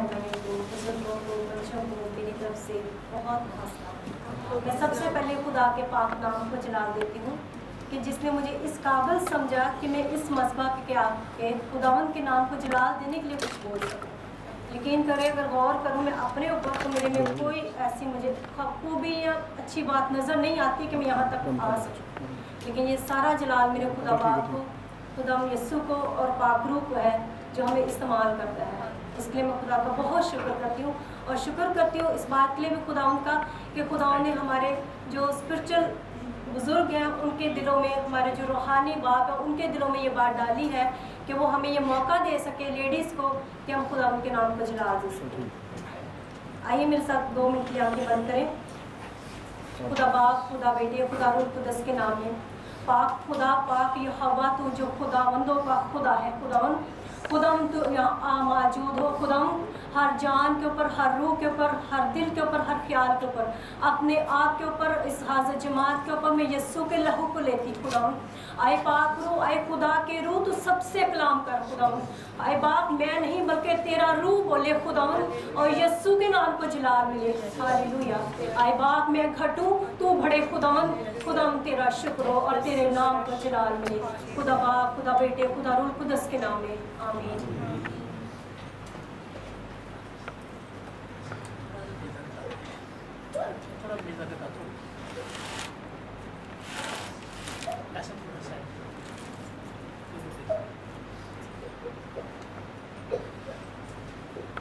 मेहमानों को, बुजुर्गों को, बच्चों को मेरी तरफ से बहुत सलाम। मैं सबसे पहले खुदा के पाक नाम को जलाल देती हूँ कि जिसने मुझे इस काबिल समझा कि मैं इस मसबा के आके खुदावंद के नाम को जलाल देने के लिए कुछ बोल सकूँ। यकीन करें, अगर गौर करूँ मैं अपने ऊपर तो मेरे में कोई ऐसी मुझे खूबी या अच्छी बात नज़र नहीं आती कि मैं यहाँ तक आ सकूँ, लेकिन ये सारा जलाल मेरे खुदा बाप को, खुदा यस्सु को और पाकरू को है जो हमें इस्तेमाल करता है। इसके लिए मैं खुदा का बहुत शुक्र करती हूँ और शुक्र करती हूँ इस बात के लिए भी खुदा का कि खुदा ने हमारे जो स्पिरिचुअल बुज़ुर्ग हैं उनके दिलों में, हमारे जो रूहानी बाप है उनके दिलों में ये बात डाली है कि वो हमें ये मौका दे सके लेडीज़ को कि हम खुदा उनके नाम को जला दे सकें। आइए मेरे साथ 2 मिनट की आंखें बंद करें। खुदा बाप, खुदा बेटे, खुदा रूह कुदस के नाम में पाक खुदा, पाक यहोवा तू जो खुदावंदों का खुदा है, खुदाम तो यहाँ मौजूद हो। खुदाम हर जान के ऊपर, हर रूह के ऊपर, हर दिल के ऊपर, हर ख्याल के ऊपर, अपने आप के ऊपर, इस हाज़िर जमात के ऊपर मैं यस्सु के लहू को लेती। खुदाम आए पाक रूह, आए खुदा के रूह, तो सबसे कलाम कर खुदाम। आए बाप, मैं नहीं बल्कि तेरा रूह बोले खुदाम और यस्सु के नाम को जलाल मिले। हालेलुया। आए बाप, मैं घटूं तू बढ़े खुदाम, खुदाम तेरा शुक्र हो और तेरे नाम को जलाल मिले। खुदा बाप, खुदा बेटे, खुदा रूह कुदस के नाम में आमीन।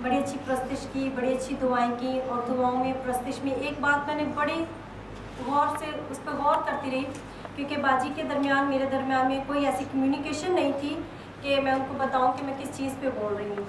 बड़ी अच्छी प्रस्तिश की, बड़ी अच्छी दुआएं की और दुआओं में प्रस्तिश में एक बात मैंने बड़ी गौर से उस पर गौर करती रही, क्योंकि बाजी के दरमियान, मेरे दरमियान में कोई ऐसी कम्युनिकेशन नहीं थी कि मैं उनको बताऊं कि मैं किस चीज़ पे बोल रही हूँ।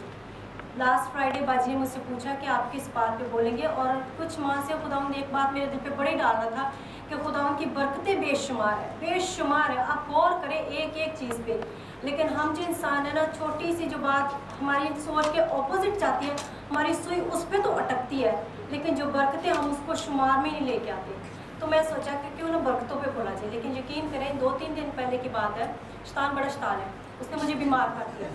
लास्ट फ्राइडे बाजी ने मुझसे पूछा कि आप किस बात पे बोलेंगे, और कुछ माह से खुदावंद ने एक बात मेरे दिल पे बड़ी डाला था कि खुदावंद की बरकतें बेशुमार है, बेशुमार है। आप गौर करें एक एक चीज़ पे, लेकिन हम जो इंसान है ना, छोटी सी जो बात हमारी सोच के ऑपोजिट जाती है, हमारी सुई उस पर तो अटकती है, लेकिन जो बरकतें हम उसको शुमार में नहीं लेके आते। तो मैं सोचा कि क्यों ना बरकतों पे बोला जाए। लेकिन यकीन करें 2-3 दिन पहले की बात है, शैतान बड़ा शैतान है, उसने मुझे बीमार कर दिया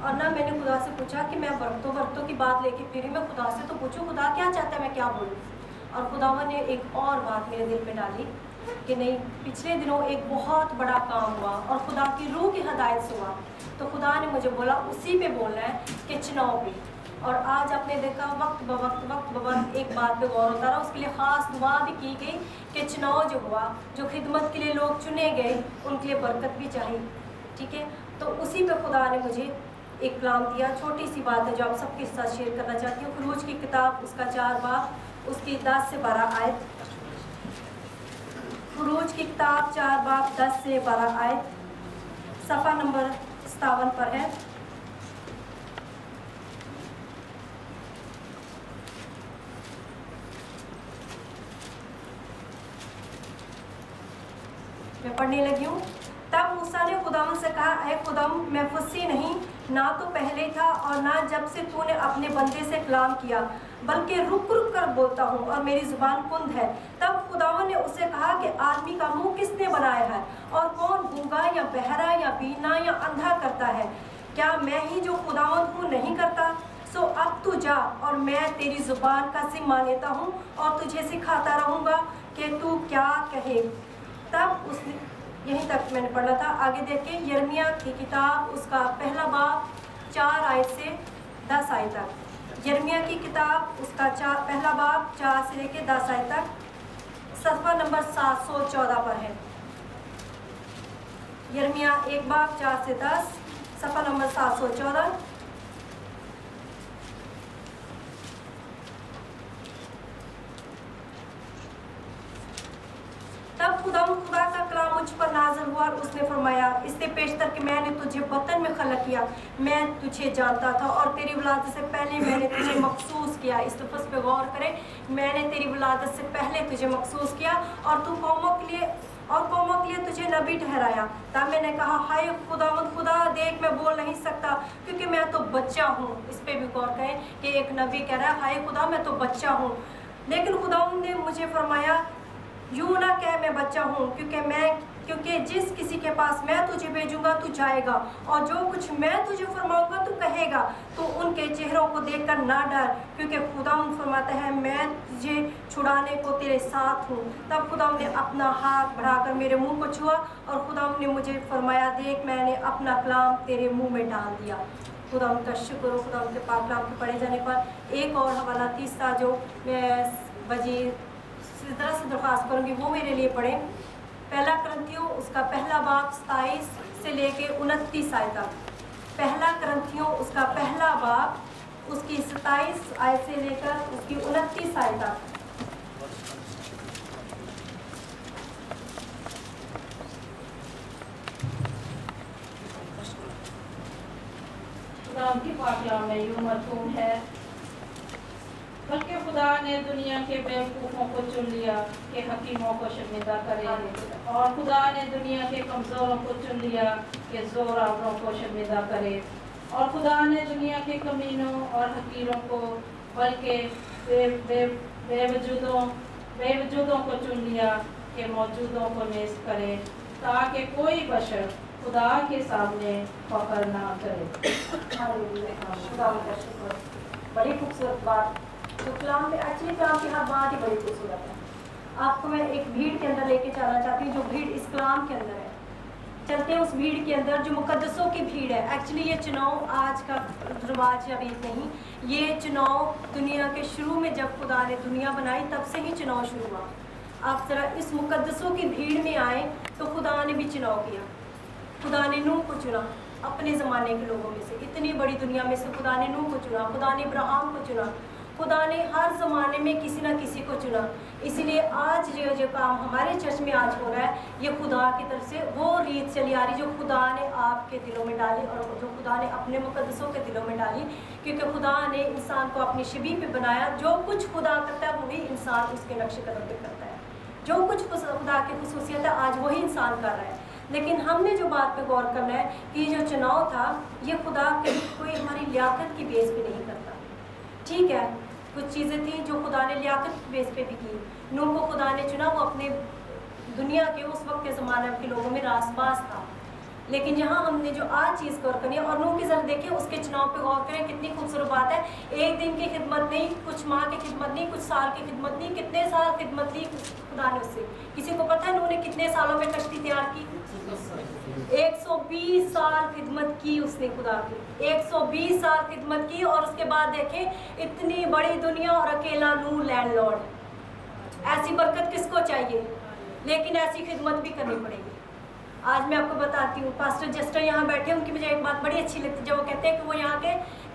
और ना मैंने खुदा से पूछा कि मैं बरकतों की बात लेके फिर मैं खुदा से तो पूछूं खुदा क्या चाहता है, मैं क्या बोलूँ। और खुदावन ने एक और बात मेरे दिल में डाली कि नहीं, पिछले दिनों एक बहुत बड़ा काम हुआ और खुदा की रूह की हदायत से हुआ, तो खुदा ने मुझे बोला उसी पे बोलना है कि चुनाव पे। और आज आपने देखा वक्त ब वक्त एक बात पे गौर होता रहा, उसके लिए ख़ास दुआ भी की गई कि चुनाव जो हुआ, जो खिदमत के लिए लोग चुने गए, उनके लिए बरकत भी चाहिए। ठीक है, तो उसी पे खुदा ने मुझे एक कलाम दिया। छोटी सी बात है जो आप सबके साथ शेयर करना चाहती हूँ। खुरूज की किताब उसका 4 बाब, उसकी 10 से 12 आयत। खुरूज की किताब 4 बाब 10 से 12 आयत, सफ़ा नंबर 57 पर है। मैं पढ़ने लगी हूँ। तब मूसा ने खुदाम से कहा, ऐ खुदाम, मैं फुस्सी नहीं, ना तो पहले था और ना जब से तूने अपने बंदे से कलाम किया, बल्कि रुक रुक कर बोलता हूँ और मेरी ज़ुबान कुंद है। तब खुदावन ने उससे कहा कि आदमी का मुंह किसने बनाया है और कौन गूंगा या बहरा या बीना या अंधा करता है? क्या मैं ही जो खुदावन हूँ नहीं करता? सो अब तू जा और मैं तेरी ज़ुबान का ज़िम्मा लेता हूँ और तुझे सिखाता रहूँगा कि तू क्या कहे। तब उसने, यहीं तक मैंने पढ़ा था, आगे देख के यिर्मयाह की किताब उसका 1 बाब 4 आयत से 10 आयत तक। यिर्मयाह की किताब उसका 1 बाब 4 से लेके 10 आयत तक, सफ़ा नंबर 714 पर है। यिर्मयाह 1 बाब 4 से 10, सफ़ा नंबर 714। तब खुदा का कलाम मुझ पर नाज़िल हुआ और उसने फरमाया, इससे पेशतर कि मैंने तुझे बतन में खलक किया, मैं तुझे जानता था और तेरी विलादत से पहले मैंने तुझे मखसूस किया। इस लफ्ज़ पे गौर करें, मैंने तेरी विलादत से पहले तुझे मखसूस किया और तू कौमों के लिए तुझे नबी ठहराया। तब मैंने कहा, हाय खुदावंद खुदा, देख मैं बोल नहीं सकता क्योंकि मैं तो बच्चा हूँ। इस पर भी गौर करें कि एक नबी कह रहा है, हाय खुदा मैं तो बच्चा हूँ। लेकिन खुदावंद ने मुझे फरमाया, यूँ ना कह मैं बच्चा हूँ, क्योंकि जिस किसी के पास मैं तुझे भेजूंगा तू जाएगा, और जो कुछ मैं तुझे फरमाऊंगा तू कहेगा। तो उनके चेहरों को देखकर ना डर, क्योंकि खुदा फरमाता है मैं तुझे छुड़ाने को तेरे साथ हूँ। तब खुदा ने अपना हाथ बढ़ाकर मेरे मुंह को छुआ, और खुदा ने मुझे फरमाया, देख मैंने अपना कलाम तेरे मुँह में डाल दिया। खुदा उनका शुक्र हो। खुदा उनके पाक कलाम के पढ़े जाने पर एक और हवाला तीसरा जो मैं बजी तरह से दरख्वास्त करूँगी वो मेरे लिए पढ़ें। पहला करंथियों उसका पहला बाब 27 से लेके 29 आयत तक। पहला करंथियों उसका पहला बाब उसकी 27 आयत से लेकर उसकी 29 आयत तक। खुदा की पाक कलाम में यूं मरहूम है, बल्कि खुदा ने दुनिया के बेवकूफ़ों को चुन लिया कि हकीमों को शर्मिंदा करे, और खुदा ने दुनिया के कमज़ोरों को चुन लिया कि ज़ोरावरों को शर्मिंदा करे, और खुदा ने दुनिया के कमीनों और हकीरों को बल्कि बेवजूदों को चुन लिया कि मौजूदों को नेस्त करे, ताकि कोई बशर खुदा के सामने फख्र ना करे। बड़ी खूबसूरत बात जो कलाम में, एक्चुअली कलाम की हर बात ही बड़ी खूबसूरत है। आपको मैं एक भीड़ के अंदर लेके जाना चाहती हूँ, जो भीड़ इस कलाम के अंदर है। चलते हैं उस भीड़ के अंदर जो मुकद्दसों की भीड़ है। एक्चुअली ये चुनाव आज का रिवाज या बीत नहीं, ये चुनाव दुनिया के शुरू में जब खुदा ने दुनिया बनाई तब से ही चुनाव शुरू हुआ। आप ज़रा इस मुकद्दसों की भीड़ में आए तो खुदा ने भी चुनाव किया। खुदा ने नूह को चुना अपने ज़माने के लोगों में से, इतनी बड़ी दुनिया में से खुदा ने नूह को चुना, खुदा ने इब्राहिम को चुना, खुदा ने हर ज़माने में किसी न किसी को चुना। इसीलिए आज जो काम हमारे चर्च में आज हो रहा है, ये खुदा की तरफ से वो रीत चली आ रही जो खुदा ने आपके दिलों में डाली और जो खुदा ने अपने मुकद्दसों के दिलों में डाली। क्योंकि खुदा ने इंसान को अपनी शबीह पे बनाया। जो कुछ खुदा करता है वही इंसान उसके नक्श कदम पे करता है। जो कुछ खुदा की खुसूसियत है आज वही इंसान कर रहा है। लेकिन हमने जो बात पे गौर करना है कि जो चुनाव था ये खुदा कोई हमारी लियाकत की बेस पे नहीं करता। ठीक है, कुछ चीज़ें थी जो खुदा ने लियाकत की बेस पे भी की। नूह को खुदा ने चुना, वो अपने दुनिया के उस वक्त के ज़माने के लोगों में रासबाज था। लेकिन यहाँ हमने जो आज चीज़ गौर करनी है, और नूह की जरा देखिए उसके चुनाव पे गौर करें, कितनी खूबसूरत बात है। एक दिन की खिदमत नहीं, कुछ माह की खिदमत नहीं, कुछ साल की खिदमत नहीं, कितने साल खिदमत ली खुदा ने उससे। किसी को पता है नूह ने कितने सालों में कश्ती तैयार की? 120 साल खिदमत की उसने खुदा की, 120 साल खिदमत की। और उसके बाद देखें इतनी बड़ी दुनिया और अकेला नूह लैंडलॉर्ड। ऐसी बरकत किसको चाहिए? लेकिन ऐसी खिदमत भी करनी पड़ेगी। आज मैं आपको बताती हूँ, पास्टर जस्टर यहाँ बैठे, उनकी मुझे एक बात बड़ी अच्छी लगती है जब वो कहते हैं कि वो यहाँ के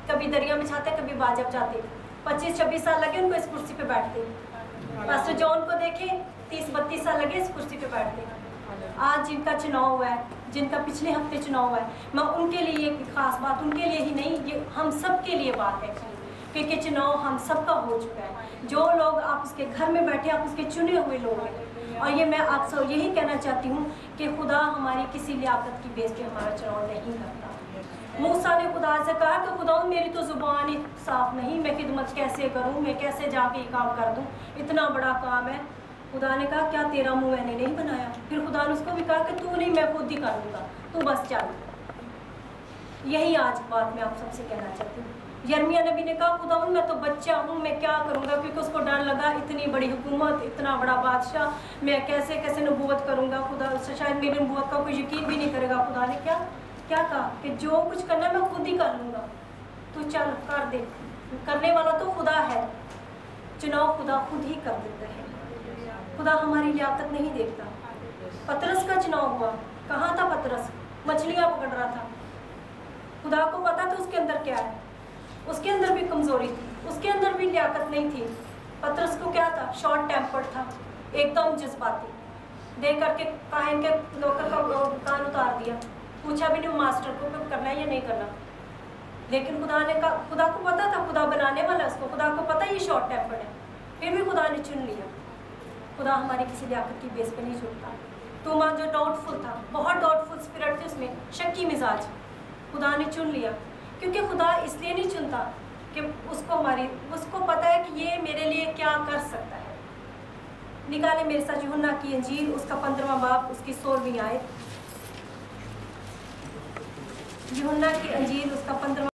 कभी दरिया में चाहते कभी बाजब चाहते। 25-26 साल लगे उनको इस कुर्सी पे बैठते। पास्टर जॉन को देखें 30-32 साल लगे इस कुर्सी पे बैठते। आज जिनका चुनाव हुआ है, जिनका पिछले हफ्ते चुनाव हुआ है, मैं उनके लिए एक खास बात, उनके लिए ही नहीं, ये हम सब के लिए बात है, क्योंकि चुनाव हम सबका हो चुका है। जो लोग आप उसके घर में बैठे, आप उसके चुने हुए लोग हैं। और ये मैं आप सब यही कहना चाहती हूँ कि खुदा हमारी किसी लियाकत की बेस पे हमारा चुनाव नहीं करता। मूसा ने खुदा से कहा कि खुदा मेरी तो ज़ुबान ही साफ नहीं, मैं खिदमत कैसे करूँ, मैं कैसे जाके ये काम कर दूँ, इतना बड़ा काम है। खुदा ने कहा क्या तेरा मुंह मैंने नहीं बनाया? फिर खुदा ने उसको भी कहा कि तू नहीं, मैं खुद ही कर दूँगा, तू बस चल। यही आज बात मैं आप सबसे कहना चाहती हूँ। यर्मिया नबी ने कहा खुदा मैं तो बच्चा हूँ, मैं क्या करूँगा? क्योंकि उसको डर लगा, इतनी बड़ी हुकूमत, इतना बड़ा बादशाह, मैं कैसे कैसे नबूवत करूँगा? खुदा शायद मेरी नबूवत का कोई यकीन भी नहीं करेगा। खुदा ने क्या कहा कि जो कुछ करना मैं खुद ही कर लूँगा, तू चल कर दे। करने वाला तो खुदा है, चुनाव खुदा खुद ही कर देता है। खुदा हमारी लियाकत नहीं देखता। पतरस का चुनाव हुआ, कहाँ था पतरस? मछलियाँ पकड़ रहा था। खुदा को पता था उसके अंदर क्या है, उसके अंदर भी कमज़ोरी थी, उसके अंदर भी लियाकत नहीं थी। पतरस को क्या था? शॉर्ट टेम्पर्ड था, एकदम जज्बाती। देख करके काहिन के नौकर का कान उतार दिया, पूछा भी नहीं मास्टर को कि करना है या नहीं करना। लेकिन खुदा ने कहा, खुदा को पता था, खुदा बनाने वाला उसको, खुदा को पता ये शॉर्ट टेम्पर्ड है, फिर भी खुदा ने चुन लिया। खुदा हमारी किसी लियाकत की बेस पे नहीं चुनता। तूमा जो डाउटफुल था, बहुत डाउटफुल स्पिरिट थी उसमें, शक्की मिजाज, खुदा ने चुन लिया। क्योंकि खुदा इसलिए नहीं चुनता कि उसको पता है कि ये मेरे लिए क्या कर सकता है। निकाले मेरे साथ यूहन्ना की इंजील, उसका 15वां बाब, उसकी 16वीं आयत। यूहन्ना की इंजील, उसका 15वां